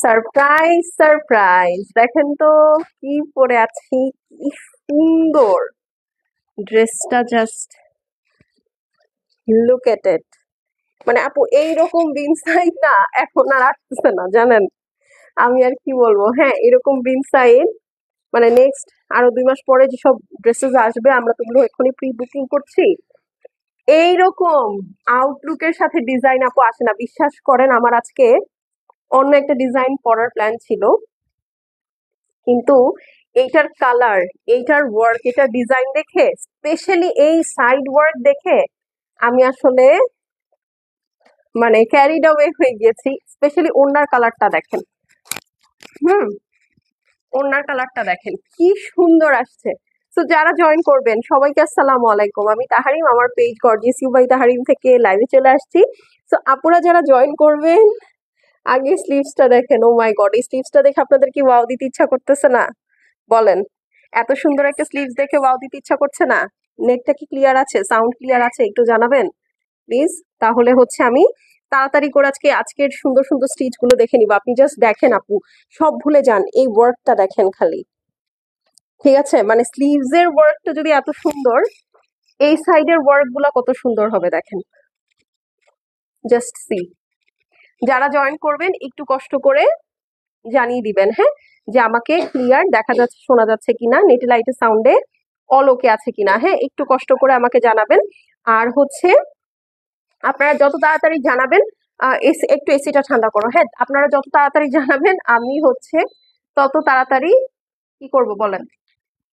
Surprise surprise, দেখেন তো কি পরে আছি, কি সুন্দর ড্রেসটা, জাস্ট লুক এট ইট। মানে আপু এইরকম বিন সাইড না এখন আর আসতেছে না, জানেন। আমি আর কি বলবো, হ্যাঁ এরকম বিন সাইড মানে নেক্সট আরো 2 মাস পরে যেসব ড্রেসেস আসবে আমরা তো ওগুলো এখনই প্রি বুকিং করছি। এইরকম আউটলুকের সাথে ডিজাইন আপু আসে না, বিশ্বাস করেন। আমার আজকে অন্য একটা ডিজাইন পরার প্ল্যান ছিল, কিন্তু এইটার কালার, এইটার ওয়ার্ক, এটার ডিজাইন দেখে, স্পেশালি এই সাইড ওয়ার্ক দেখে আমি আসলে মানে ক্যারিড অ্যাওয়ে হয়ে গেছি। স্পেশালি ওড়নার কালারটা দেখেন, হুম, ওড়নার কালারটা দেখেন কি সুন্দর আসছে। তো যারা জয়েন করবেন সবাইকে আসসালামু আলাইকুম, আমি তাহারিম, আমার page gorgeous you by Taharim থেকে লাইভে চলে আসছি। তো আপুরা যারা জয়েন করবেন, আগে স্লিভসটা দেখেন। ও মাই গড, এই স্লিভসটা দেখে আপনাদের কি ওয়াও দিতে ইচ্ছা করতেছে না? বলেন, এত সুন্দর একটা স্লিভস দেখে ওয়াও দিতে ইচ্ছা করছে না? নেটটা কি ক্লিয়ার আছে? সাউন্ড ক্লিয়ার আছে? একটু জানাবেন প্লিজ। তাহলে হচ্ছে আমি তাড়াতাড়ি করে আজকের সুন্দর সুন্দর স্টিচ গুলো দেখে নিব। আপনি জাস্ট দেখেন আপু, সব ভুলে যান, এই ওয়ার্কটা দেখেন খালি। ঠিক আছে, মানে স্লিভস এর ওয়ার্কটা যদি এত সুন্দর, এই সাইডের ওয়ার্ক গুলা কত সুন্দর হবে দেখেন। Just see. যারা জয়েন করবেন একটু কষ্ট করে জানিয়ে দিবেন, হ্যাঁ, যে আমাকে ক্লিয়ার দেখা যাচ্ছে, শোনা যাচ্ছে কিনা, নেটে লাইটে সাউন্ডে অল ওকে আছে কিনা। হ্যাঁ, একটু কষ্ট করে আমাকে জানাবেন। আর হচ্ছে আপনারা যত তাড়াতাড়ি জানাবেন, একটু এসিটা ঠান্ডা করো। হ্যাঁ, আপনারা যত তাড়াতাড়ি জানাবেন আমি হচ্ছে তত তাড়াতাড়ি কি করব বলেন,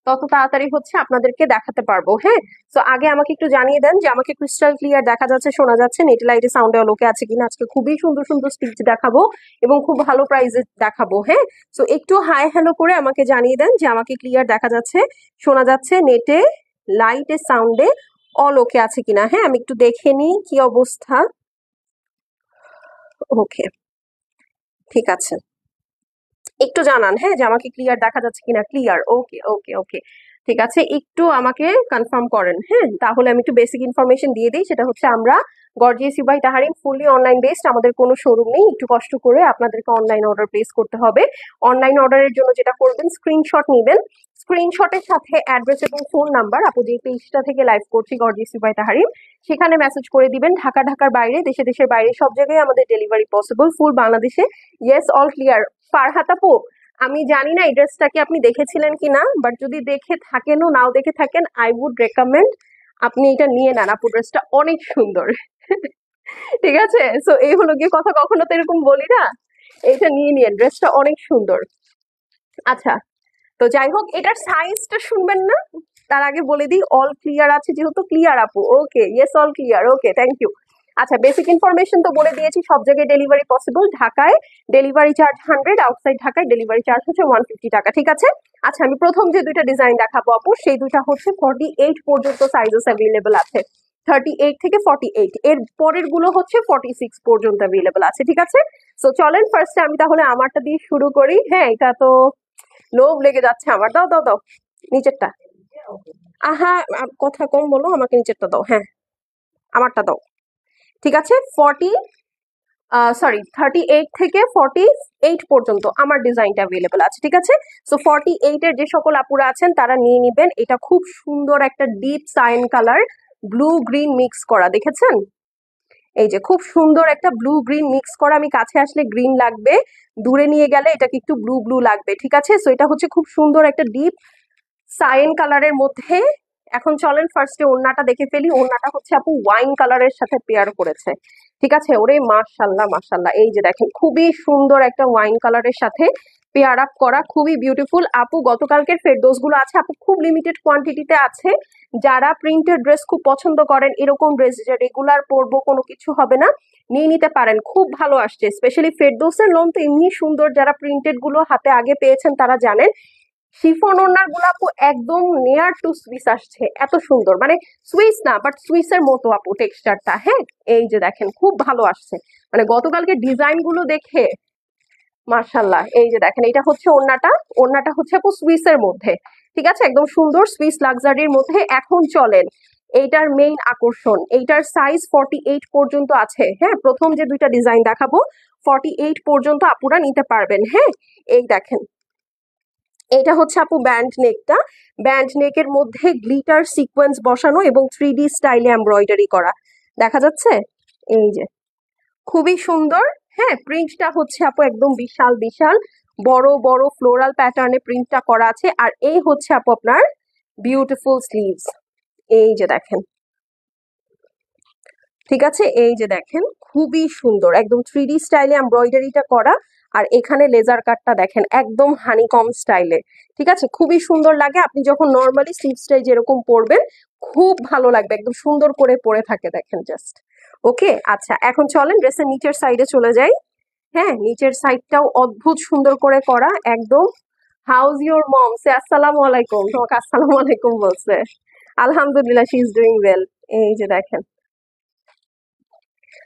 তত তাড়াতাড়ি হচ্ছে আপনাদেরকে দেখাতে পারবো। হ্যাঁ, তো আগে আমাকে একটু জানিয়ে দেন যে আমাকে ক্রিস্টাল ক্লিয়ার দেখা যাচ্ছে, শোনা যাচ্ছে, নেট লাইটে সাউন্ডে লোকে আছে কিনা। আজকে খুবই সুন্দর সুন্দর স্টিচ দেখাবো এবং খুব ভালো প্রাইসে দেখাবো। হ্যাঁ, তো একটু হাই হ্যালো করে আমাকে জানিয়ে দেন যে আমাকে ক্লিয়ার দেখা যাচ্ছে, শোনা যাচ্ছে, নেটে লাইটে সাউন্ডে অল ওকে আছে কিনা। হ্যাঁ, আমি একটু দেখে নিই কি অবস্থা। ওকে, ঠিক আছে, একটু জানান হ্যাঁ যে আমাকে ক্লিয়ার দেখা যাচ্ছে কিনা। ক্লিয়ার, ওকে ওকে ওকে, ঠিক আছে, একটু আমাকে কনফার্ম করেন। হ্যাঁ, তাহলে আমি একটু বেসিক ইনফরমেশন দিয়ে দিই। সেটা হচ্ছে আমরা gorgeous you by Taharim fully online based, আমাদের কোনো শোরুম নেই। একটু কষ্ট করে আপনাদেরকে অনলাইন অর্ডার প্লেস করতে হবে। অনলাইন অর্ডারের জন্য যেটা করবেন, স্ক্রিনশট নেবেন। স্ক্রিনশটের সাথে অ্যাড্রেস এবং ফোন নাম্বার, আপু যে পেজটা থেকে লাইভ করছি গর্জিয়াস ইউ বাই তাহারিম, সেখানে মেসেজ করে দিবেন। ঢাকার বাইরে, দেশের বাইরে সব জায়গায় আমাদের ডেলিভারি পসিবল, ফুল বাংলাদেশে। Yes, all clear. ফারহাত আপু, আমি জানি না এই ড্রেসটা কি আপনি দেখেছিলেন কিনা, বাট যদি দেখে থাকেনও নাও দেখে থাকেন, আই উড রেকমেন্ড আপনি এটা নিয়ে নেন। আপু ড্রেসটা অনেক সুন্দর। ঠিক আছে, সো এই হলো গিয়ে কথা, কখনো তো এরকম বলি না। এইটা নিয়ে নিন, ড্রেসটা অনেক সুন্দর। আচ্ছা, তো যাই হোক, এটার সাইজটা শুনবেন না, তার আগে বলে দিই অল ক্লিয়ার আছে যেহেতু। ক্লিয়ার আপু, okay, yes all clear, okay, thank you. আচ্ছা, বেসিক ইনফরমেশন তো বলে দিয়েছি, সব জায়গায় ডেলিভারি পসিবল। ঢাকায় ডেলিভারি চার্জ 100, আউটসাইড ঢাকায় ডেলিভারি চার্জ হচ্ছে 150 টাকা। ঠিক আছে। আচ্ছা, আমি প্রথম যে দুইটা ডিজাইন দেখাবো আপু, সেই দুইটা হচ্ছে 48 পর্যন্ত সাইজেস অ্যাভেলেবল আছে। 38 থেকে 48, এর পরের গুলো হচ্ছে 46 পর্যন্ত অ্যাভেলেবল আছে। ঠিক আছে, সো চলেন ফার্স্টে আমি তাহলে আমারটা দিয়ে শুরু করি। হ্যাঁ, এটা তো লোভ লেগে যাচ্ছে আমার। দাও দাও দাও নিচেরটা। আহা, কথা কম বলো, আমাকে নিচেরটা দাও। হ্যাঁ, আমারটা দাও। ঠিক আছে, 38 থেকে 48 পর্যন্ত আমার ডিজাইনটা অ্যাভেলেবল আছে। ঠিক আছে, সো 48 এর যে সকল আপুরা আছেন তারা নিয়ে নিবেন। এটা খুব সুন্দর একটা deep cyan colour, blue green mix করা, দেখেছেন? এই যে খুব সুন্দর একটা ব্লু গ্রিন মিক্স করা। আমি কাছে আসলে গ্রিন লাগবে, দূরে নিয়ে গেলে এটাকে একটু ব্লু ব্লু লাগবে। ঠিক আছে, সো এটা হচ্ছে খুব সুন্দর একটা ডিপ সাইন কালারের মধ্যে। এখন চলেন ফার্স্টে ওড়নাটা দেখে ফেলি। ওড়নাটা হচ্ছে আপু ওয়াইন কালারের সাথে পেয়ার করেছে। ঠিক আছে, ওরে মাশাল্লাহ মাশাল্লাহ, এই যে দেখেন খুবই সুন্দর একটা ওয়াইন কালারের সাথে পেয়ার আপ করা, খুবই বিউটিফুল। আপু গতকালকের ফেরদৌস গুলো আছে আপু, খুব লিমিটেড কোয়ান্টিটিতে আছে। যারা প্রিন্টেড ড্রেস খুব পছন্দ করেন, এরকম ড্রেস যে রেগুলার পরবো, কোনো কিছু হবে না, নিয়ে নিতে পারেন, খুব ভালো আসছে। স্পেশালি ফেরদৌসের লোন তো এমনি সুন্দর, যারা প্রিন্টেড গুলো হাতে আগে পেয়েছেন তারা জানেন। শিফন ওড়নার গুলো আপু একদম নিয়ার টু সুইস আসছে, এত সুন্দর, মানে সুইস না বাট সুইসের মতো আপু টেক্সচারটা। হ্যাঁ, এই যে দেখেন খুব ভালো আসছে, মানে গতকালকে ডিজাইন গুলো দেখে মার্শাল্লাহ। এই যে দেখেন, এটা হচ্ছে ওড়নাটা। ওড়নাটা হচ্ছে আপু সুইসের মধ্যে। ঠিক আছে, একদম সুন্দর সুইস লাক্সারির মধ্যে। এখন চলেন এইটার মেইন আকর্ষণ, এইটার সাইজ 48 পর্যন্ত আছে। হ্যাঁ, প্রথম যে দুইটা ডিজাইন দেখাবো 48 পর্যন্ত আপুরা নিতে পারবেন। হ্যাঁ, এই দেখেন, এটা হচ্ছে আপু ব্যান্ড নেকটা। ব্যান্ড নেকের মধ্যে গ্লিটার সিকোয়েন্স বসানো এবং 3D স্টাইলে এমব্রয়ডারি করা, দেখা যাচ্ছে? এই যে খুবই সুন্দর। হ্যাঁ, প্রিন্টটা হচ্ছে আপু একদম বিশাল বিশাল বড় বড় ফ্লোরাল প্যাটার্নে প্রিন্টটা করা আছে। আর এই হচ্ছে আপু আপনার বিউটিফুল স্লিভস। এই যে দেখেন, ঠিক আছে, এই যে দেখেন খুবই সুন্দর একদম 3D স্টাইলে এমব্রয়ডারিটা করা। আর এখানে লেজার কাটটা দেখেন একদম হানিকম স্টাইলে, ঠিক আছে, খুবই সুন্দর লাগে। আপনি যখন নর্মালি স্লিভসটাই যেরকম পরবেন খুব ভালো লাগবে, একদম সুন্দর করে পরে থাকে দেখেন জাস্ট। ওকে, আচ্ছা এখন চলেন ড্রেসের নিচের সাইডে চলে যাই। হ্যাঁ, নিচের সাইডটাও অদ্ভুত সুন্দর করে করা একদম। হাউজ ইউর মম? সে আসসালামু আলাইকুম। তোমাকে আসসালামু আলাইকুম বলছে। আলহামদুলিল্লাহ, শি ইজ ডুইং ওয়েল। এই যে দেখেন,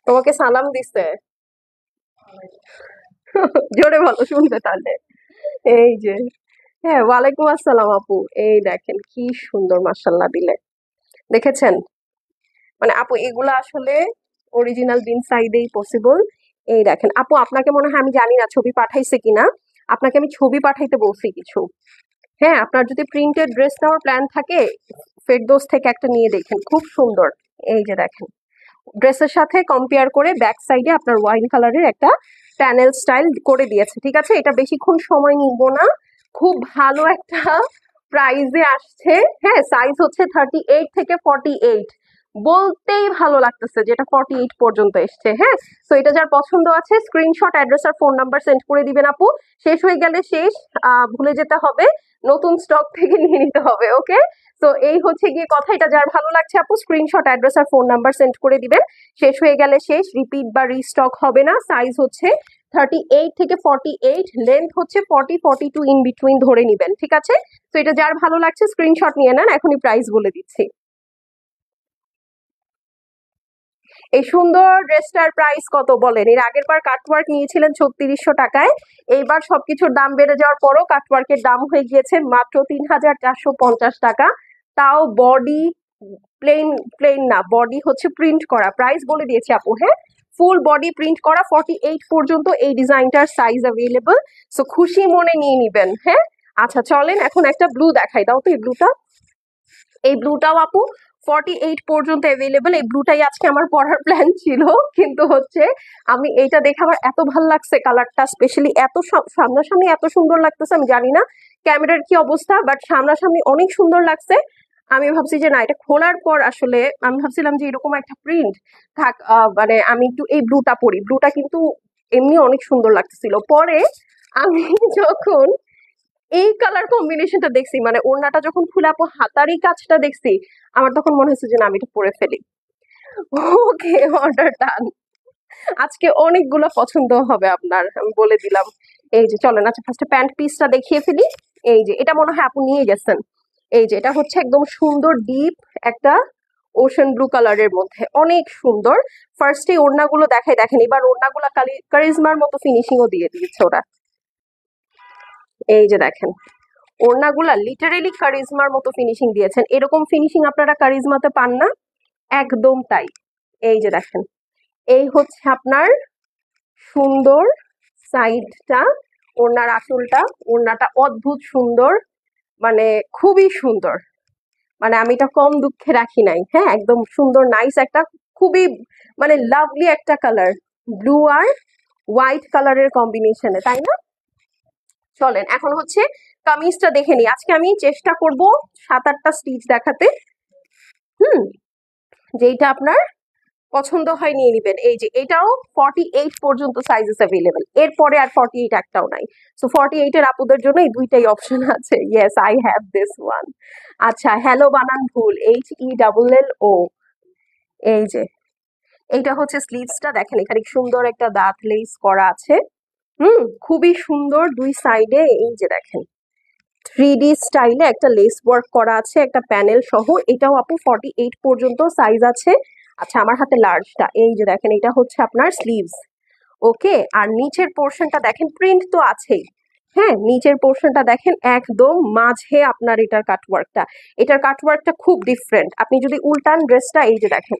তোমাকে সালাম দিছে। জোরে বলো, শুনবে তাহলে। এই যে, হ্যাঁ, ওয়ালাইকুম আসসালাম আপু। এই দেখেন কি সুন্দর, মাশাল্লাহ দিলে, দেখেছেন? মানে আপু এগুলা আসলে অরিজিনাল বিন সাইডেই পসিবল। এই দেখেন আপু, আপনাকে মনে হয় আমি জানি না ছবি পাঠাইছে কিনা, আপনাকে আমি ছবি পাঠাইতে বলছি কিছু। হ্যাঁ, আপনার যদি প্রিন্টেড ড্রেস নেওয়ার প্ল্যান থাকে ফেরদৌস থেকে একটা নিয়ে দেখেন, খুব সুন্দর। এই যে দেখেন, ড্রেসের সাথে কম্পেয়ার করে ব্যাক সাইডে আপনার ওয়াইন কালারের একটা প্যানেল স্টাইল করে দিয়েছে, ঠিক আছে। এটা বেশিক্ষণ সময় নিব না, খুব ভালো একটা প্রাইজে আসছে। হ্যাঁ, সাইজ হচ্ছে 38 থেকে 48, বলতেই ভালো লাগতেছে যেটা 48 পর্যন্ত এসছে। হ্যাঁ, তো এটা যার পছন্দ আছে স্ক্রিনশট, অ্যাড্রেস আর ফোন নাম্বার সেন্ড করে দিবেন আপু। শেষ হয়ে গেলে শেষ, ভুলে যেতে হবে, নতুন স্টক থেকে নিয়ে নিতে হবে। ওকে, তো এই হচ্ছে গিয়ে কথা। এটা যার ভালো লাগছে আপু স্ক্রিনশট, অ্যাড্রেস আর ফোন নাম্বার সেন্ড করে দিবেন। শেষ হয়ে গেলে শেষ, রিপিট বা রিস্টক হবে না। সাইজ হচ্ছে 38 থেকে 48, লেন্থ হচ্ছে 40-42 ইন বিটুইন ধরে নিবেন, ঠিক আছে। তো এটা যার ভালো লাগছে স্ক্রিনশট নিয়ে নেন, এখনই প্রাইস বলে দিচ্ছি। এই সুন্দর ড্রেসটার প্রাইস কত বলেন? এর আগের বার কাটওয়ার্ক নিয়েছিলেন 3600 টাকায়, এইবার সবকিছুর দাম বেড়ে যাওয়ার পরও কাটওয়ার্কের দাম হয়ে গিয়েছে মাত্র 3450 টাকা। তাও বডি প্লেন, প্লেন না, বডি হচ্ছে প্রিন্ট করা। প্রাইস বলে দিয়েছি আপু। হ্যাঁ, ফুল বডি প্রিন্ট করা, 48 পর্যন্ত এই ডিজাইনটার সাইজ অ্যাভেলেবল। সো খুশি মনে নিয়ে নিবেন। হ্যাঁ, আচ্ছা চলেন এখন একটা ব্লু দেখাই, দাও তো এই ব্লুটা। এই ব্লুটাও আপু 48 পর্যন্ত অ্যাভেলেবল। এই ব্লুটাই আজকে আমার পরার প্ল্যান ছিল, কিন্তু হচ্ছে আমি এইটা দেখে আমার এত ভালো লাগছে কালারটা, স্পেশালি এত সামনাসামনি এত সুন্দর লাগতেছে। আমি জানি না ক্যামেরার কি অবস্থা, বাট সামনাসামনি অনেক সুন্দর লাগছে। আমি ভাবছি যে না, এটা খোলার পর আসলে আমি ভাবছিলাম যে এরকম একটা প্রিন্ট থাক, মানে আমি একটু এই ব্লুটা পরি। ব্লুটা কিন্তু এমনি অনেক সুন্দর লাগতেছিল, পরে আমি যখন এই কালার কম্বিনেশনটা দেখছি, মানে ওড়নাটা যখন খুলে আপু হাতারি কাজটা দেখছি, আমার তখন মনে হচ্ছে যে না, আমি এটা পরে ফেলি। ওকে, অর্ডার ডান। আজকে অনেকগুলো পছন্দ হবে আপনার, আমি বলে দিলাম। এই যে চলেন, আচ্ছা ফার্স্টে প্যান্ট পিসটা দেখিয়ে ফেলি। এই যে এটা মনে হয় আপু নিয়ে গেছেন। এই যে এটা হচ্ছে একদম সুন্দর ডিপ একটা ওশান ব্লু কালারের মধ্যে, অনেক সুন্দর। ফার্স্টে ওড়নাগুলো দেখাই, দেখেন এবার ওড়নাগুলো কারিজমার মতো ফিনিশিংও দিয়ে দিয়েছে ওরা। এই যে দেখেন, ওড়নাগুলা লিটারেলি কারিজমার মতো ফিনিশিং দিয়েছেন। এরকম ফিনিশিং আপনারা কারিজমাতে পান না, একদম তাই। এই যে দেখেন, এই হচ্ছে আপনার সুন্দর সাইডটা, ওড়নার আঁচলটা, ওড়নাটা অদ্ভুত সুন্দর, মানে খুবই সুন্দর। মানে আমি এটা কম দুঃখে রাখি নাই। হ্যাঁ, একদম সুন্দর নাইস একটা, খুবই মানে লাভলি একটা কালার, ব্লু আর হোয়াইট কালারের কম্বিনেশনে, তাই না? চলেন এখন হচ্ছে কামিজটা দেখে নিই। আজকে আমি চেষ্টা করব 7-8টা স্টিচ দেখাতে। হুম, যেইটা আপনার পছন্দ হয় নিয়ে নিবেন। এই যে এটাও 48 পর্যন্ত সাইজেস অ্যাভেলেবল, এরপরে আর 48 একটাও নাই। সো 48 এর আপুদের জন্য এই দুইটাই অপশন আছে। Yes, I have this one. আচ্ছা, হ্যালো বানান ভুল, HELLO। এই যে এইটা হচ্ছে স্লিভসটা, দেখেন এখানে সুন্দর একটা দাঁত লেস করা আছে। খুবই সুন্দর দুই সাইডে। এই যে দেখেন 3D স্টাইলে একটা লেস ওয়ার্ক করা আছে, একটা প্যানেল সহ। এটাও আপু 48 পর্যন্ত সাইজ আছে। আচ্ছা, আমার হাতে লার্জটা। এই যে দেখেন, এটা হচ্ছে আপনার স্লিভস। ওকে, আর নিচের পোর্শনটা দেখেন, প্রিন্ট তো আছেই। হ্যাঁ, নিচের পোর্শনটা দেখেন একদম মাঝে আপনার এটার কাটওয়ার্কটা খুব ডিফারেন্ট। আপনি যদি উল্টান ড্রেসটা, এই যে দেখেন,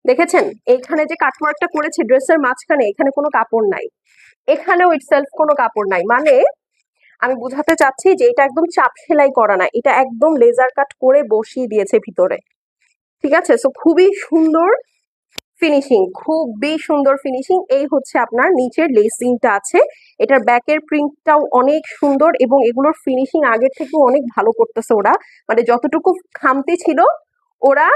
দেখেছেন এইখানে যে কাটওয়ার্কটা করেছে ড্রেসের মাঝখানে, এখানে কোনো কাপড় নাই, এখানেও ইটসেলফ কোনো কাপড় নাই। মানে আমি বুঝাতে চাচ্ছি যে এটা একদম চাপ সেলাই করা না, এটা একদম লেজার কাট করে বসিয়ে দিয়েছে ভিতরে। ঠিক আছে, সো খুবই সুন্দর ফিনিশিং, খুবই সুন্দর ফিনিশিং। এই হচ্ছে আপনার নিচের লেসিংটা আছে, এটার ব্যাকের প্রিন্টটাও অনেক সুন্দর এবং এগুলোর ফিনিশিং আগের থেকেও অনেক ভালো করতেছে ওরা। মানে যতটুকু খামতি ছিল ওরা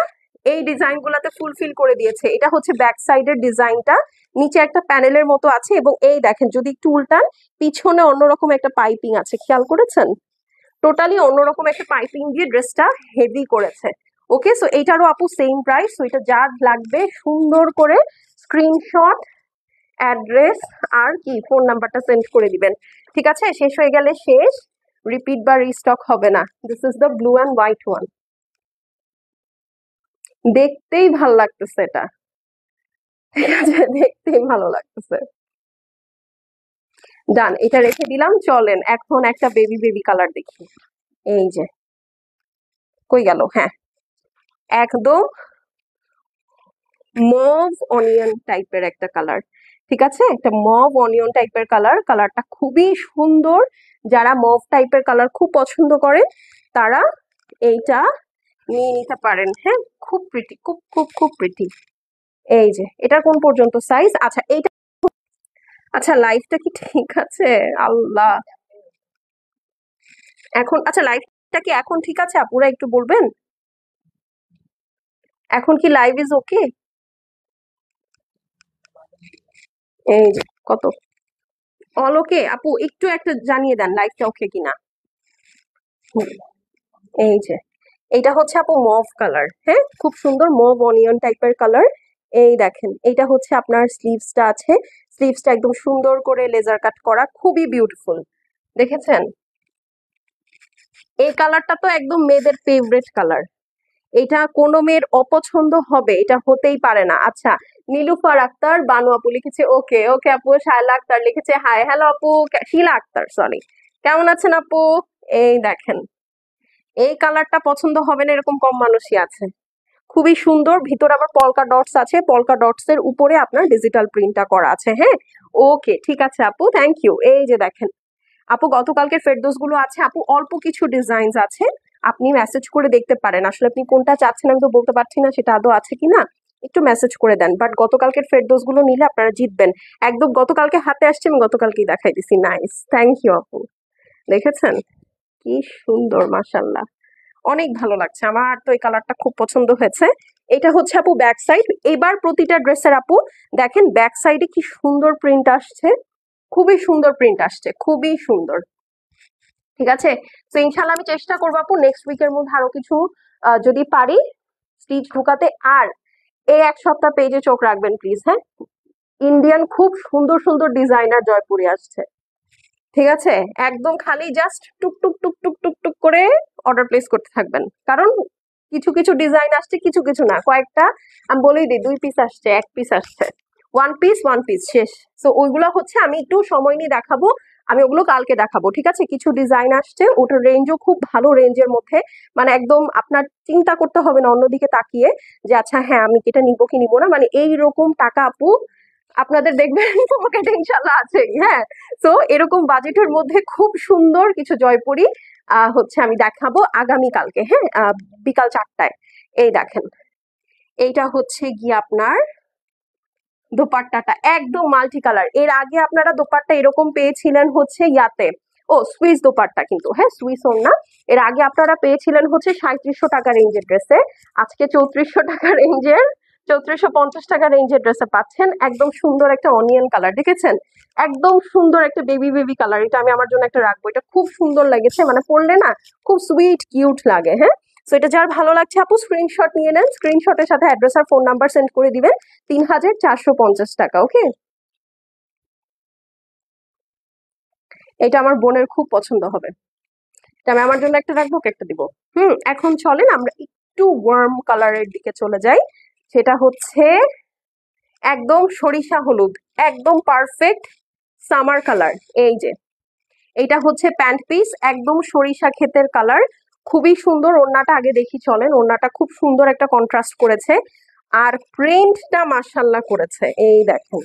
এই ডিজাইন গুলাতে ফুলফিল করে দিয়েছে। এটা হচ্ছে ব্যাক সাইডের ডিজাইনটা, নিচে একটা প্যানেলের মতো আছে এবং এই দেখেন যদি একটু উল্টান পিছনে অন্যরকম একটা পাইপিং আছে, খেয়াল করেছেন? টোটালি অন্যরকম একটা পাইপিং দিয়ে ড্রেসটা হেভি করেছে। ওকে, সো এইটারও আপু সেম প্রাইস। সো এটা যার লাগবে সুন্দর করে স্ক্রিনশট, অ্যাড্রেস আর কি ফোন নাম্বারটা সেন্ড করে দিবেন। ঠিক আছে, শেষ হয়ে গেলে শেষ, রিপিট বা রিস্টক হবে না। This is the blue and white one. দেখতেই ভালো লাগতেছে এটা, ঠিক আছে, দেখতেই ভালো লাগতেছে। ডান, এটা রেখে দিলাম। চলেন এখন একটা বেবি বেবি কালার দেখি। এই যে কই গেল, হ্যাঁ, একদম মভ অনিয়ন টাইপের একটা কালার। ঠিক আছে, একটা মভ অনিয়ন টাইপের কালার, কালারটা খুবই সুন্দর। যারা মভ টাইপের কালার খুব পছন্দ করে তারা এইটা নিয়ে নিতে পারেন। হ্যাঁ, খুব প্রিটি, খুব খুব খুব প্রিটি। এই যে এটার কোন পর্যন্ত সাইজ? আচ্ছা এইটা, আচ্ছা লাইফটা কি ঠিক আছে? আল্লাহ, এখন আচ্ছা লাইফটা কি এখন ঠিক আছে? আপুরা একটু বলবেন, এখন কি লাইভ ইজ ওকে? এই যে কত অল ওকে। আপু একটু একটা জানিয়ে দেন লাইফটা ওকে কিনা। হুম, এই যে এইটা হচ্ছে আপু মভ কালার, হ্যাঁ, খুব সুন্দর মভ অনিয়ন টাইপের কালার। এই দেখেন এইটা হচ্ছে আপনার স্লিভসটা আছে, স্লিভসটা একদম সুন্দর করে লেজার কাট করা, খুবই বিউটিফুল। দেখেছেন? এই কালারটা তো একদম মেয়েদের ফেভারিট কালার, এটা কোনো মেয়ের অপছন্দ হবে এটা হতেই পারে না। আচ্ছা, নীলুফার আক্তার বানু আপু লিখেছে ওকে ওকে আপু। শায়লা আক্তার লিখেছে হাই, হ্যালো আপু। শিলা আক্তার, সরি, কেমন আছেন আপু? এই দেখেন, এই কালারটা পছন্দ হবে না এরকম কম মানুষই আছে। খুবই সুন্দর, ভিতরে আবার পলকা ডটস আছে, পলকা ডটস এর উপরে আপনার ডিজিটাল প্রিন্টটা করা আছে। হ্যাঁ, ওকে ঠিক আছে আপু, থ্যাংক ইউ। এই যে দেখেন আপু, গতকালকে ফেরদৌস গুলো আছে আপু, অল্প কিছু ডিজাইনস আছে, আপনি মেসেজ করে দেখতে পারেন। আসলে আপনি কোনটা চাচ্ছেন আমি তো বলতে পারছি না সেটা আদৌ আছে কিনা, একটু মেসেজ করে দেন। বাট গতকালকের ফেরদৌস গুলো নিলে আপনারা জিতবেন। একদম গতকালকে হাতে আসছে, আমি গতকালকেই দেখাই দিছি। নাইস, থ্যাংক ইউ আপু। দেখেছেন কি সুন্দর, মাশাল্লাহ, অনেক ভালো লাগছে আমার তো, এই কালারটা খুব পছন্দ হয়েছে। এটা হচ্ছে আপু ব্যাক সাইড। এবার প্রতিটা ড্রেসের আপু দেখেন ব্যাক সাইডে কি সুন্দর প্রিন্ট আসছে, খুবই সুন্দর প্রিন্ট আসছে, খুবই সুন্দর। ঠিক আছে, তো ইনশাল্লাহ আমি চেষ্টা করবো আপু নেক্সট উইকের মধ্যে আরো কিছু যদি পারি স্টিচ ঢুকাতে। আর এই এক সপ্তাহ পেজে চোখ রাখবেন প্লিজ, হ্যাঁ, ইন্ডিয়ান খুব সুন্দর সুন্দর ডিজাইনার জয়পুরে আসছে। ঠিক আছে, একদম খালি জাস্ট টুক টুক টুক টুক টুক টুক করে অর্ডার প্লেস করতে থাকবেন, কারণ কিছু কিছু ডিজাইন আসছে, কিছু কিছু না, কয়েকটা আমি বলেই দিই, 2 পিস আসছে, 1 পিস আসছে, ওয়ান পিস শেষ। তো ওইগুলো হচ্ছে আমি একটু সময় নিয়ে দেখাবো, আমি ওগুলো কালকে দেখাবো। ঠিক আছে, কিছু ডিজাইন আসছে, ওটার রেঞ্জও খুব ভালো রেঞ্জের মধ্যে, মানে একদম আপনার চিন্তা করতে হবে না অন্যদিকে তাকিয়ে যে আচ্ছা হ্যাঁ আমি এটা নিবো কি নিবো না, মানে এইরকম টাকা আপু আপনাদের দেখবেন পকেটে ইনশাল্লাহ আছেই। হ্যাঁ, তো এরকম বাজেটের মধ্যে খুব সুন্দর কিছু জয়পুরি হচ্ছে আমি দেখাবো আগামী কালকে, হ্যাঁ, বিকাল 4টায়। এই দেখেন এইটা হচ্ছে গিয়ে আপনার দোপাট্টাটা একদম মাল্টি কালার। এর আগে আপনারা দোপাট্টা এরকম পেয়েছিলেন হচ্ছে ইয়াতে, ও সুইস দোপাট্টা কিন্তু, হ্যাঁ সুইস ওড়না। এর আগে আপনারা পেয়েছিলেন হচ্ছে 3700 টাকা রেঞ্জের ড্রেসে, আজকে 3400 টাকা রেঞ্জের, 3450 টাকা রেঞ্জের ড্রেসে পাচ্ছেন একদম সুন্দর একটা অনিয়ন কালার। দেখেছেন একদম সুন্দর একটা বেবি বেবি কালার, এটা আমি আমার জন্য একটা রাখবো, এটা খুব সুন্দর লেগেছে, মানে পরলে না খুব সুইট কিউট লাগে। হ্যাঁ, তো এটা যার ভালো লাগছে আপু স্ক্রিনশট নিয়ে নেন, স্ক্রিনশটের সাথে অ্যাড্রেস আর ফোন নাম্বার সেন্ড করে দিবেন। 3450 টাকা। ওকে, এটা আমার বোনের খুব পছন্দ হবে, এটা আমি আমার জন্য একটা রাখবো, একটা দিব। এখন চলেন আমরা একটু ওয়ার্ম কালারের দিকে চলে যাই, সেটা হচ্ছে একদম সরিষা হলুদ, একদম পারফেক্ট সামার কালার। এই যে এটা হচ্ছে প্যান্ট পিস, একদম সরিষা ক্ষেতের কালার, খুবই সুন্দর। ওড়নাটা আগে দেখি চলেন, ওড়নাটা খুব সুন্দর একটা কন্ট্রাস্ট করেছে, আর প্রিন্টটা মাশাল্লাহ করেছে, এই দেখেন।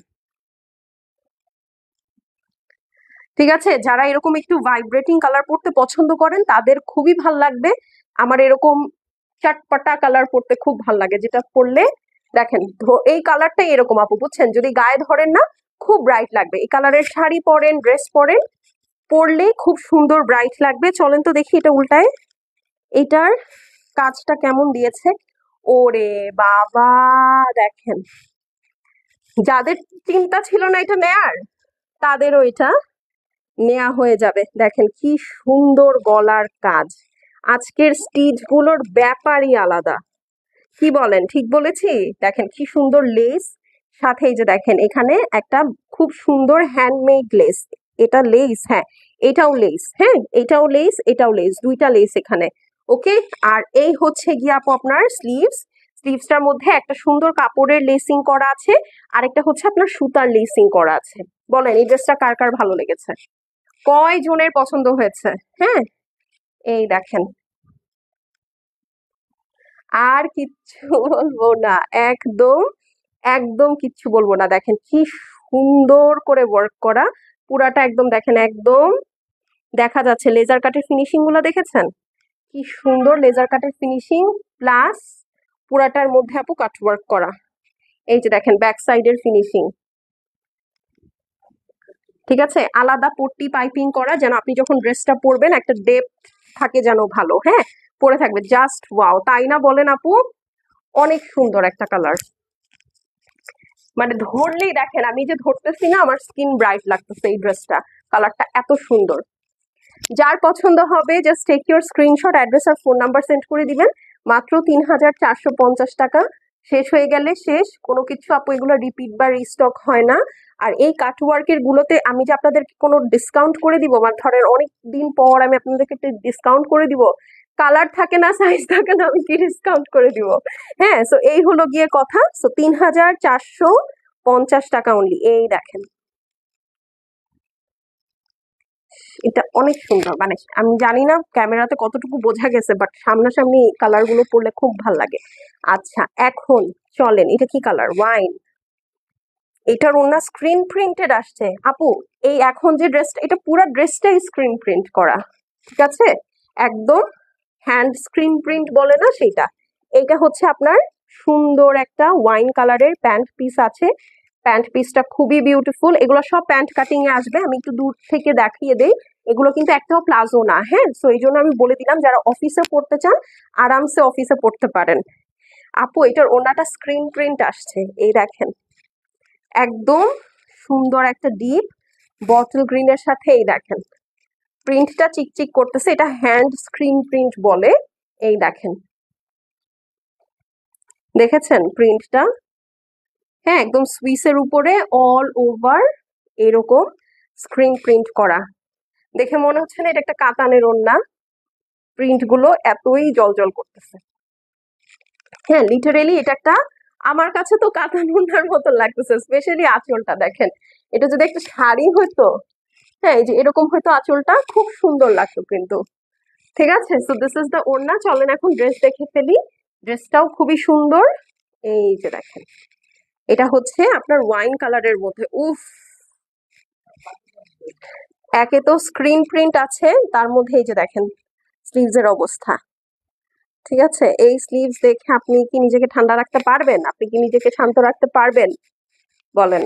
ঠিক আছে, যারা এরকম একটু ভাইব্রেটিং কালার পরতে পছন্দ করেন তাদের খুবই ভাল লাগবে। আমার এরকম চটপটা কালার পরতে খুব ভাল লাগে, যেটা পরলে দেখেন এই কালারটাই এরকম আপু, বুঝছেন, যদি গায়ে ধরেন না খুব ব্রাইট লাগবে। এই কালারের শাড়ি পরেন, ড্রেস পরেন, পরলে খুব সুন্দর ব্রাইট লাগবে। চলেন তো দেখি এটা উল্টায়, এটার কাজটা কেমন দিয়েছে। ওরে বাবা, দেখেন, যাদের চিন্তা ছিল না এটা নেয়ার, তাদেরও এটা নেওয়া হয়ে যাবে। দেখেন কি সুন্দর গলার কাজ, আজকের স্টিচ গুলোর ব্যাপারই আলাদা। কি বলেন, ঠিক বলেছি? দেখেন কি সুন্দর লেস, সাথে এই যে দেখেন এখানে একটা খুব সুন্দর হ্যান্ডমেড লেস। এটা লেস, হ্যাঁ এটাও লেস, হ্যাঁ এটাও লেস, এটাও লেস, দুইটা লেস এখানে। ওকে, আর এই হচ্ছে গিয়ে আপু আপনার স্লিভস। স্লিভসটার মধ্যে একটা সুন্দর কাপড়ের লেসিং করা আছে, আর একটা হচ্ছে আপনার সুতার লেসিং করা আছে। বলেন এই ড্রেসটা কার কার ভালো লেগেছে, কয় জনের পছন্দ হয়েছে? হ্যাঁ, এই দেখেন, আর কিচ্ছু বলবো না, একদম একদম কিচ্ছু বলবো না। দেখেন কি সুন্দর করে ওয়ার্ক করা, পুরাটা একদম দেখেন, একদম দেখা যাচ্ছে লেজার কাটের ফিনিশিং গুলো দেখেছেন, কি সুন্দর লেজার কাটের ফিনিশিং, প্লাস পুরাটার মধ্যে আপু কাট ওয়ার্ক করা। এই যে দেখেন ব্যাক সাইডের ফিনিশিং, ঠিক আছে, আলাদা পট্টি পাইপিং করা, যেন আপনি যখন ড্রেসটা পরবেন একটা ডেপথ থাকে যেন ভালো, হ্যাঁ পরে থাকবে। জাস্ট ওয়াও, তাই না বলেন আপু? অনেক সুন্দর একটা কালার, মানে ধরলেই দেখেন, আমি যে ধরতেছি না আমার স্কিন ব্রাইট লাগতেছে, এই ড্রেসটা কালারটা এত সুন্দর। যার পছন্দ হবে just take your screenshot, address আর ফোন নাম্বার সেন্ড করে দিবেন। মাত্র ৩,৪৫০ টাকা, শেষ হয়ে গেলে শেষ, কোনো কিছু আপু এগুলো রিপিট বা রিস্টক হয় না। আর এই কাটওয়ার্কের গুলোতে আমি যে আপনাদেরকে কোনো ডিসকাউন্ট করে দিব, মানে ধরেন অনেক দিন পর আমি আপনাদেরকে একটা ডিসকাউন্ট করে দিব, কালার থাকে না, সাইজ থাকে না, আমি কি ডিসকাউন্ট করে দিব? হ্যাঁ, সো এই হলো গিয়ে কথা। সো ৩,৪৫০ টাকা অনলি। এই দেখেন, এটা অনেক সুন্দর, মানে আমি জানি না ক্যামেরাতে কতটুকু বোঝা গেছে, বাট সামনাসামনি কালার গুলো পরলে খুব ভাল লাগে। আচ্ছা, এখন চলেন, এটা কি কালার? ওয়াইন। এটার ওড়না স্ক্রিন প্রিন্টেড আসছে আপু। এই এখন যে ড্রেসটা, এটা পুরো ড্রেসটাই স্ক্রিন প্রিন্ট করা, ঠিক আছে, একদম হ্যান্ড স্ক্রিন প্রিন্ট বলে না সেটা। এইটা হচ্ছে আপনার সুন্দর একটা ওয়াইন কালারের প্যান্ট পিস আছে, প্যান্ট পিসটা খুবই বিউটিফুল। এগুলো সব প্যান্ট কাটিং এ আসবে, আমি একটু দূর থেকে দেখিয়ে দেই। এগুলো কিন্তু একটাও প্লাজো না, হ্যাঁ, সো এই জন্য আমি বলে দিলাম যারা অফিসে পড়তে চান আরামসে অফিসে পড়তে পারেন। আপু এটার ওড়নাটা স্ক্রিন প্রিন্ট আসছে, এই দেখেন, একদম সুন্দর একটা ডিপ বটল গ্রিনের সাথে, এই দেখেন প্রিন্টটা চিকচিক করতেছে, এটা হ্যান্ড স্ক্রিন প্রিন্ট বলে। এই দেখেন, দেখেছেন প্রিন্টটা? হ্যাঁ, একদম সুইসের উপরে অল ওভার এরকম স্ক্রিন প্রিন্ট করা, দেখে মনে হচ্ছে না এটা একটা কাতানের ওড়না, প্রিন্ট গুলো এতই জলজল করতেছে। হ্যাঁ লিটারেলি এটা একটা, আমার কাছে তো কাতান ওড়নার মতো লাগতেছে, স্পেশালি আঁচলটা দেখেন, এটা যদি একটা শাড়ি হতো, হ্যাঁ এই যে এরকম হয়তো আঁচলটা, খুব সুন্দর লাগতো কিন্তু। ঠিক আছে, সো দিস ইজ দ্য ওড়না। চলেন এখন ড্রেস দেখে ফেলি, ড্রেসটাও খুবই সুন্দর। এই যে দেখেন, এটা হচ্ছে আপনার ওয়াইন কালারের মধ্যে, উফ, একে তো স্ক্রিন প্রিন্ট আছে, তার মধ্যে এই যে দেখেন স্লিভস এর অবস্থা। ঠিক আছে, এই স্লিভস দেখে আপনি কি নিজেকে ঠান্ডা রাখতে পারবেন? আপনি কি নিজেকে শান্ত রাখতে পারবেন বলেন?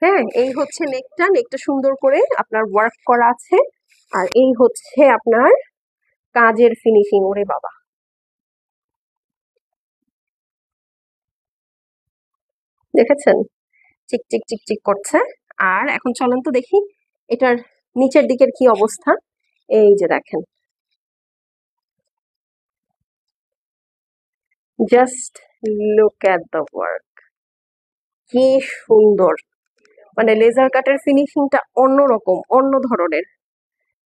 হ্যাঁ, এই হচ্ছে নেকটা, নেকটা সুন্দর করে আপনার ওয়ার্ক করা আছে, আর এই হচ্ছে আপনার কাজের ফিনিশিং। ওরে বাবা, দেখেছেন চিকচিক চিকচিক করছে। আর এখন চলেন তো দেখি এটার নিচের দিকের কি অবস্থা। এই যে দেখেন, just look at the work, কি সুন্দর, মানে লেজার কাটের ফিনিশিংটা অন্যরকম, অন্য ধরনের।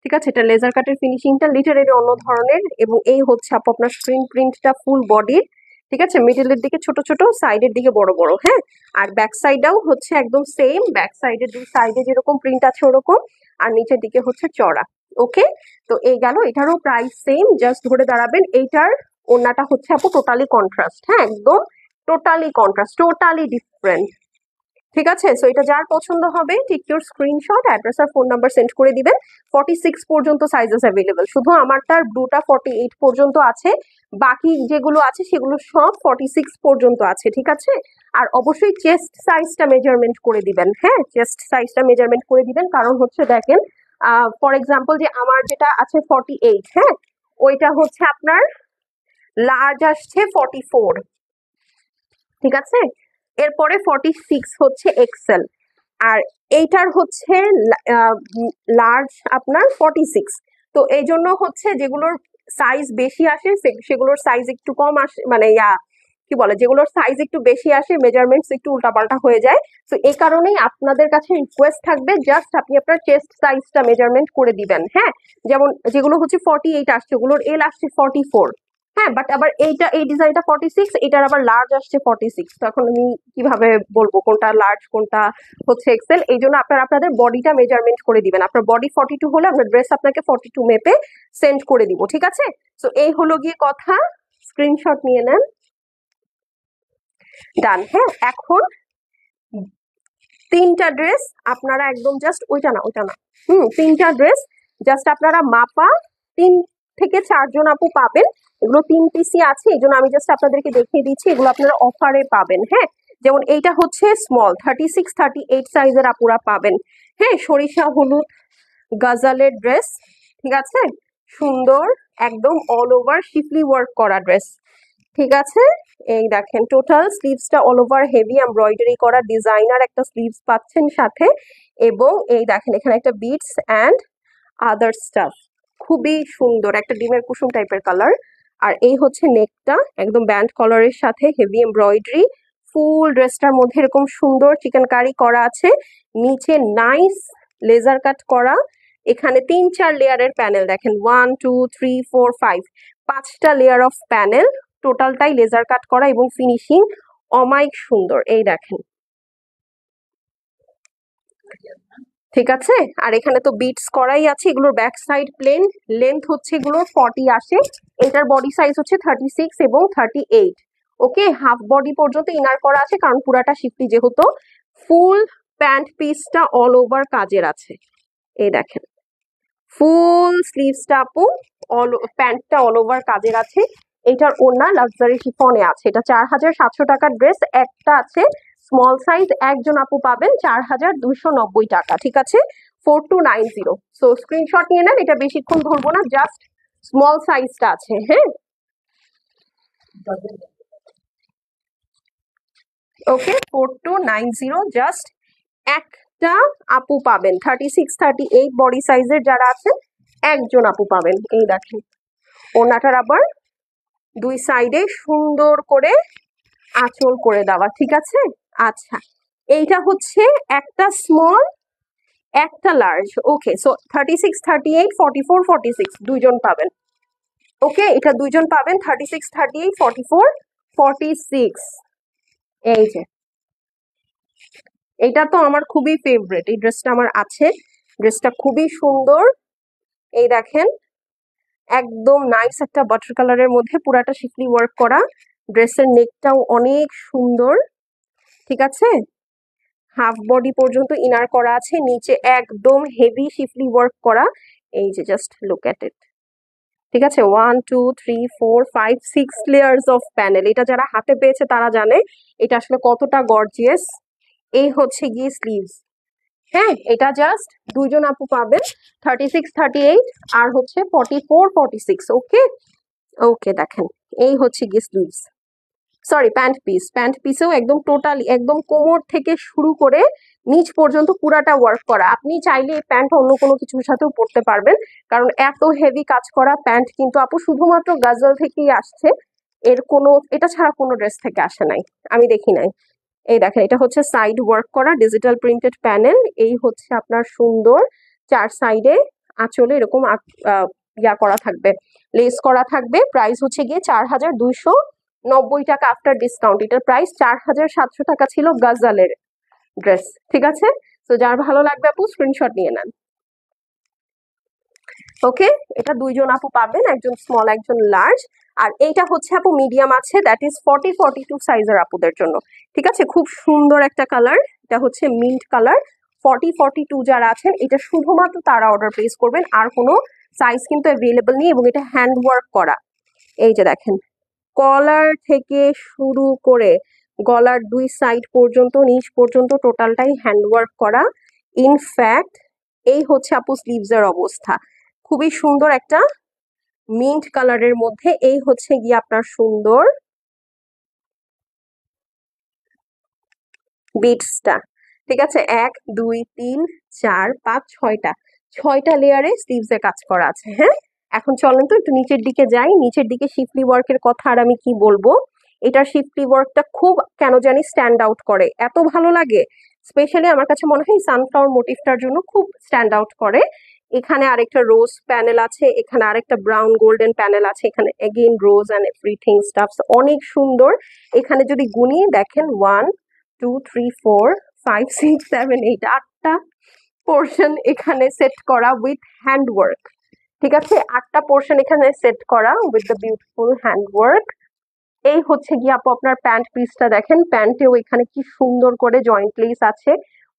ঠিক আছে, এটা লেজার কাটের ফিনিশিংটা লিটারেলি অন্য ধরনের, এবং এই হচ্ছে আপু আপনার স্ক্রিন প্রিন্টটা ফুল বডির, ঠিক আছে, মিডলের দিকে ছোট ছোট, সাইডের দিকে বড় বড়। হ্যাঁ, আর ব্যাক সাইডটাও হচ্ছে একদম সেম, ব্যাক সাইডের দুই সাইডে যেরকম প্রিন্ট আছে ওরকম, আর নিচের দিকে হচ্ছে চড়া। ওকে, তো এই গেল, এটারও প্রাইস সেম, জাস্ট ধরে দাঁড়াবেন। এইটার ওড়নাটা হচ্ছে আপু টোটালি কন্ট্রাস্ট, হ্যাঁ একদম টোটালি কন্ট্রাস্ট, টোটালি ডিফারেন্ট। ঠিক আছে, সো এটা যার পছন্দ হবে টেক ইউর স্ক্রিনশট, অ্যাড্রেস আর ফোন নাম্বার সেন্ড করে দিবেন। 46 পর্যন্ত সাইজেস অ্যাভেলেবেল, শুধু আমারটার ব্লুটা 48 পর্যন্ত আছে, বাকি যেগুলো আছে সেগুলো সব 46 পর্যন্ত আছে। ঠিক আছে, আর অবশ্যই চেস্ট সাইজটা মেজারমেন্ট করে দিবেন। হ্যাঁ, চেস্ট সাইজটা মেজারমেন্ট করে দিবেন, কারণ হচ্ছে দেখেন ফর এক্সাম্পল যে আমার যেটা আছে 48, হ্যাঁ ওইটা হচ্ছে আপনার লার্জ আসছে 44। ঠিক আছে, এরপরে 46 হচ্ছে এক্সেল, আর এইটার হচ্ছে লার্জ আপনার 46। তো এই জন্য হচ্ছে যেগুলোর সাইজ বেশি আসে সেগুলোর সাইজ একটু কম আসে, মানে কি বলে, যেগুলোর সাইজ একটু বেশি আসে মেজারমেন্টস একটু উল্টাপাল্টা হয়ে যায়। তো এই কারণেই আপনাদের কাছে রিকোয়েস্ট থাকবে, জাস্ট আপনি আপনার চেস্ট সাইজটা মেজারমেন্ট করে দিবেন। হ্যাঁ, যেমন যেগুলো হচ্ছে 48 আসছে ওগুলোর এল আসছে 44। হ্যাঁ, বাট আবার এইটা এই ডিজাইনটা 46, এটার আবার লার্জ আসছে 46। তো এখন আমি কিভাবে বলবো কোনটা লার্জ কোনটা হচ্ছে এক্সেল? এই জন্য আপনারা আপনাদের বডিটা মেজারমেন্ট করে দিবেন। আপনার বডি 42 হলে আপনার ড্রেস আপনাকে 42 মেপে সেন্ড করে দিব। ঠিক আছে, তো এই হলো গিয়ে কথা, স্ক্রিনশট নিয়ে নেন। ডান। হ্যাঁ, এখন তিনটা ড্রেস আপনারা একদম জাস্ট ওইটা না তিনটা ড্রেস জাস্ট আপনারা মাপা 3 থেকে 4 জন আপু পাবেন। এগুলো 3 পিসই আছে, এই জন্য আমি জাস্ট আপনাদেরকে দেখিয়ে দিচ্ছি, এগুলো আপনারা অফারে পাবেন। হ্যাঁ, যেমন এইটা হচ্ছে স্মল 36 38 সাইজের আপুরা পাবেন। হ্যাঁ, সরিষা হলুদ গাজালের ড্রেস। ঠিক আছে, সুন্দর একদম অল ওভার শিফলি ওয়ার্ক করা ড্রেস। ঠিক আছে, এই দেখেন টোটাল স্লিভসটা অল ওভার হেভি এমব্রয়ডারি করা ডিজাইনার একটা স্লিভস পাচ্ছেন সাথে, এবং এই দেখেন এখানে একটা বিটস অ্যান্ড আদার স্টাফ, খুবই সুন্দর একটা ডিমের কুসুম টাইপের কালার। আর এই হচ্ছে নেকটা একদম ব্যান্ড কলারের সাথে হেভি এমব্রয়ডারি, ফুল ড্রেসটার মধ্যে এরকম সুন্দর চিকেন কারি করা আছে, নিচে নাইস লেজার কাট করা। এখানে 3-4 লেয়ারের প্যানেল দেখেন, 1 2 3 4 5, 5টা লেয়ার অফ প্যানেল, টোটালটাই লেজার কাট করা এবং ফিনিশিং অমাইক সুন্দর। এই দেখেন, ঠিক আছে, আর এখানে তো বিটস করাই আছে। এগুলোর ব্যাক সাইড প্লেন, লেন্থ হচ্ছে এগুলোর 40 আসে, এটার বডি সাইজ হচ্ছে 36 এবং 38। ওকে, হাফ বডি পর্যন্ত ইনার করা আছে, কারণ পুরাটা শিফটি যেহেতু। ফুল প্যান্ট পিসটা অল ওভার কাজের আছে, এই দেখেন ফুল স্লিভসটা আপু প্যান্টটা অল ওভার কাজের আছে। এটার ওড়না লাক্সারি শিফনে আছে, এটা 4700 টাকার ড্রেস। একটা আছে স্মল সাইজ, একজন আপু পাবেন 4290 টাকা। ঠিক আছে, 4290। সো স্ক্রিনশট নিয়ে নেন, এটা বেশিক্ষণ ধরবো না, জাস্ট স্মল সাইজটা আছে। হ্যাঁ, ওকে, 4290 জাস্ট একটা আপু পাবেন। 36 38 বডি সাইজের যারা আছে একজন আপু পাবেন। এই দেখেন ওড়নাটার আবার দুই সাইডে সুন্দর করে আঁচল করে দেওয়া। ঠিক আছে, আচ্ছা এইটা হচ্ছে একটা স্মল একটা লার্জ। ওকে, সো 36 38 44 46 দুইজন পাবেন। ওকে, এটা দুইজন পাবেন, 36 38 44 46। এই যে এটা তো আমার খুবই ফেভারিট, এই ড্রেসটা আমার আছে, ড্রেসটা খুবই সুন্দর। এই দেখেন একদম নাইস একটা বাটার কালারের মধ্যে পুরাটা শিফলি ওয়ার্ক করা, ড্রেসের নেকটাও অনেক সুন্দর। ঠিক আছে, হাফ বডি পর্যন্ত ইনার করা আছে, নিচে একদম হেভি শিফলি ওয়ার্ক করা। এই যে জাস্ট লুক এট ইট। ঠিক আছে, 1 2 3 4 5 6 লেয়ার্স অফ প্যানেল। এটা যারা হাতে পেয়েছে তারা জানে এটা আসলে কতটা গর্জিয়াস। এই হচ্ছে গিয়ে স্লিভস। হ্যাঁ, এটা জাস্ট দুইজন আপু পাবেন, 36 38 আর হচ্ছে 44 46। ওকে, ওকে দেখেন এই হচ্ছে গিয়ে sleeves, sorry pant piece. Pant পিসেও একদম টোটালি একদম কোমর থেকে শুরু করে নিচ পর্যন্ত পুরাটা ওয়ার্ক করা। আপনি চাইলে এই প্যান্ট অন্য কোনো কিছুর সাথেও পরতে পারবেন, কারণ এত হেভি কাজ করা প্যান্ট কিন্তু আপু শুধুমাত্র গাজল থেকেই আসছে, এর কোনো এটা ছাড়া কোনো ড্রেস থেকে আসে নাই, আমি দেখি নাই। এই দেখেন এটা হচ্ছে সাইড ওয়ার্ক করা ডিজিটাল প্রিন্টেড প্যানেল। এই হচ্ছে আপনার সুন্দর 4 সাইডে আঁচলে এরকম ইয়া করা থাকবে, লেস করা থাকবে। প্রাইস হচ্ছে গিয়ে 4290 90 টাকা আফটার ডিসকাউন্ট। এটার প্রাইস 4700 টাকা ছিল গাজালের ড্রেস। ঠিক আছে, তো যার ভালো লাগবে আপু স্ক্রিনশট নিয়ে নেন। ওকে, এটা দুইজন আপু পাবেন, একজন স্মল একজন লার্জ। আর এইটা হচ্ছে আপু মিডিয়াম আছে, দ্যাট ইজ 40-42 সাইজের আপুদের জন্য। ঠিক আছে, খুব সুন্দর একটা কালার, এটা হচ্ছে মিন্ট কালার। 40-42 যারা আছেন এটা শুধুমাত্র তারা অর্ডার প্লেস করবেন, আর কোনো সাইজ কিন্তু অ্যাভেলেবল নেই। এবং এটা হ্যান্ড ওয়ার্ক করা, এই যে দেখেন কলার থেকে শুরু করে গলার 2 সাইড পর্যন্ত নিচ পর্যন্ত টোটালটাই হ্যান্ড ওয়ার্ক করা। ইনফ্যাক্ট এই হচ্ছে আপু স্লিভস এর অবস্থা, খুবই সুন্দর একটা মিন্ট কালারের মধ্যে। এই হচ্ছে গিয়ে আপনার সুন্দর বিটসটা। ঠিক আছে, 1 2 3 4 5 6টা লেয়ারে স্লিভস এ কাজ করা আছে। হ্যাঁ, এখন চলেন তো একটু নিচের দিকে যাই। নিচের দিকে শিফলি ওয়ার্কের কথা আর আমি কি বলবো, এটার শিফলি ওয়ার্কটা খুব কেন জানি স্ট্যান্ড আউট করে, এত ভালো লাগে। স্পেশালি আমার কাছে মনে হয় সানফ্লাওয়ার মোটিভটার জন্য খুব স্ট্যান্ড আউট করে। এখানে আরেকটা রোজ প্যানেল আছে, এখানে আরেকটা ব্রাউন গোল্ডেন প্যানেল আছে, এখানে again rose and everything stuffs, অনেক সুন্দর। এখানে যদি গুনিয়ে দেখেন 1 2 3 4 5 6 7 8 8টা পোর্শন এখানে সেট করা উইথ হ্যান্ড ওয়ার্ক। ঠিক আছে, 8টা পোর্শন এখানে সেট করা with the beautiful hand work. এই হচ্ছে গিয়ে আপু আপনার প্যান্ট পিসটা দেখেন, প্যান্টেও এখানে কি সুন্দর করে জয়েন্ট লেস আছে,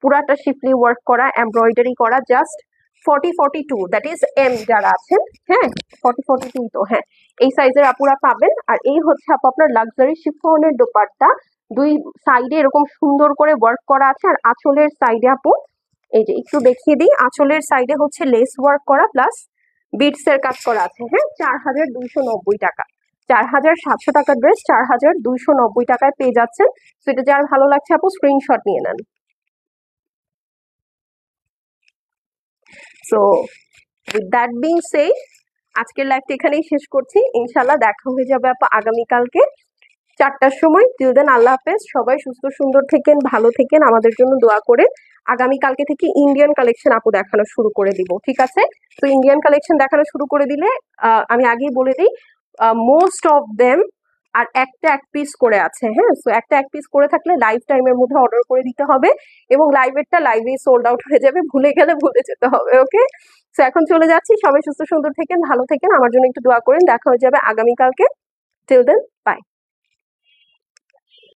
পুরাটা শিফলি ওয়ার্ক করা, এমব্রয়ডারি করা। জাস্ট 40-42 দ্যাট ইজ এম যারা আছেন, হ্যাঁ 40-42 তো হ্যাঁ, এই সাইজের আপুরা পাবেন। আর এই হচ্ছে আপু আপনার লাক্সারি শিফনের দোপাট্টা, 2 সাইডে এরকম সুন্দর করে ওয়ার্ক করা আছে। আর আঁচলের সাইডে আপু এই যে একটু দেখিয়ে দিই, আঁচলের সাইডে হচ্ছে লেস ওয়ার্ক করা প্লাস বিটস এর কাজ করা আছে। হ্যাঁ, 4290 টাকা, 4700 টাকার ড্রেস 4290 টাকায় পেয়ে যাচ্ছেন। তো এটা যার ভালো লাগছে আপু স্ক্রিনশট নিয়ে নেন। So with that being shed আজকের লাইভটা এখানেই শেষ করছি। ইনশাল্লাহ দেখা হয়ে যাবে আপু আগামীকালকে 4টার সময়। টিল দেন আল্লাহ হাফেজ, সবাই সুস্থ সুন্দর থেকেন, ভালো থেকেন, আমাদের জন্য দোয়া করে। আগামীকালকে থেকে ইন্ডিয়ান কালেকশন আপু দেখানো শুরু করে দিব। ঠিক আছে, তো ইন্ডিয়ান কালেকশন দেখানো শুরু করে দিলে আমি আগেই বলে দিই, মোস্ট অফ দেম আর একটা এক পিস করে আছে। হ্যাঁ, সো একটা এক পিস করে থাকলে লাইভ টাইমের মধ্যে অর্ডার করে দিতে হবে, এবং লাইভেরটা লাইভেই সোল্ড আউট হয়ে যাবে, ভুলে গেলে ভুলে যেতে হবে। ওকে, সো এখন চলে যাচ্ছি, সবাই সুস্থ সুন্দর থেকেন, ভালো থেকেন, আমার জন্য একটু দোয়া করেন। দেখা হয়ে যাবে আগামীকালকে। Till then by.